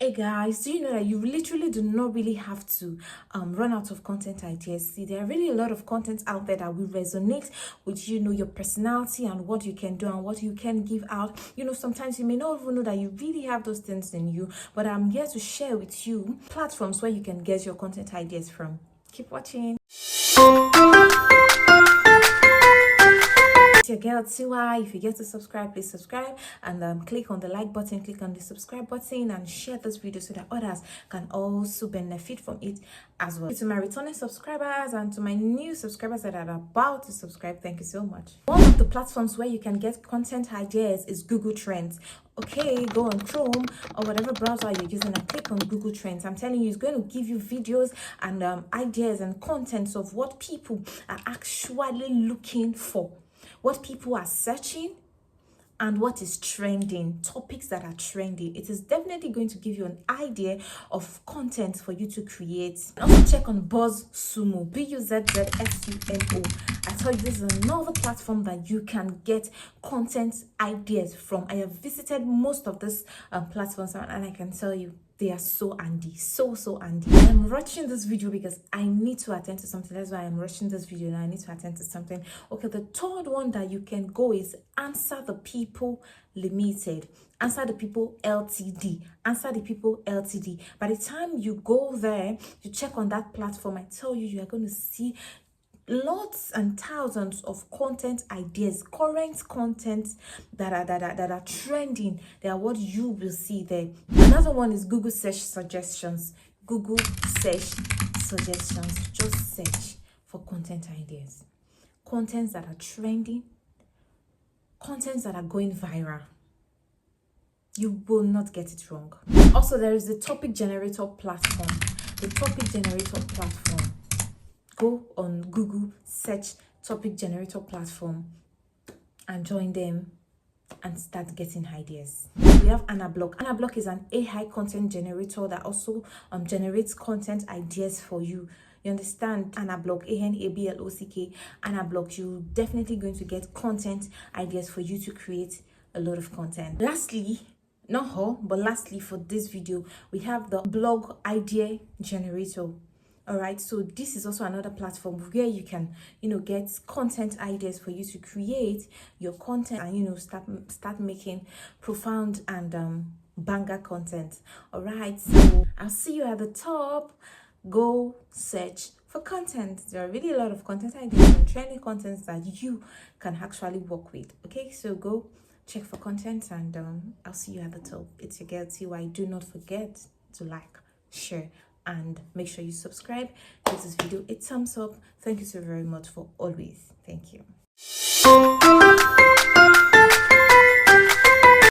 Hey guys, do you know that you literally do not really have to run out of content ideas? See, there are really a lot of content out there that will resonate with your personality and what you can do and what you can give out. Sometimes you may not even know that you really have those things in you, but I'm here to share with you platforms where you can get your content ideas from. Keep watching. It's your girl Tiwa. If you get to subscribe, please subscribe and click on the like button, click on the subscribe button, and share this video so that others can also benefit from it as well. To my returning subscribers and to my new subscribers that are about to subscribe, thank you so much. One of the platforms where you can get content ideas is Google Trends. Okay, go on Chrome or whatever browser you're using and click on Google Trends. I'm telling you, it's going to give you videos and ideas and contents of what people are actually looking for, what people are searching, and what is trending, topics that are trending. It is definitely going to give you an idea of content for you to create. Also check on BuzzSumo, BuzzSumo. I tell you, this is another platform that you can get content ideas from. I have visited most of these platforms and I can tell you, they are so handy, so handy. I'm rushing this video because I need to attend to something. That's why I'm rushing this video and I need to attend to something. Okay, the third one that you can go is Answer the People Limited. Answer the People Ltd. Answer the People Ltd. By the time you go there, you check on that platform, I tell you, you are going to see lots and thousands of content ideas, current content that are trending. They are what you will see there. Another one is Google search suggestions. Google search suggestions. Just search for content ideas, contents that are trending, contents that are going viral. You will not get it wrong. Also, there is the topic generator platform. The topic generator platform. Go on Google, search topic generator platform and join them and start getting ideas. We have Anablock. Anablock is an AI content generator that also generates content ideas for you. You understand? Anablock, Anablock. Anablock, you're definitely going to get content ideas for you to create a lot of content. Lastly, lastly for this video, we have the blog idea generator. All right, so this is also another platform where you can get content ideas for you to create your content and start making profound and banger content. All right, so I'll see you at the top. Go search for content. There are really a lot of content ideas and trending contents that you can actually work with. Okay, so go check for content and I'll see you at the top. It's your girl TY. Do not forget to like, share, and make sure you subscribe. Give this video a thumbs up. Thank you so very much for always. Thank you.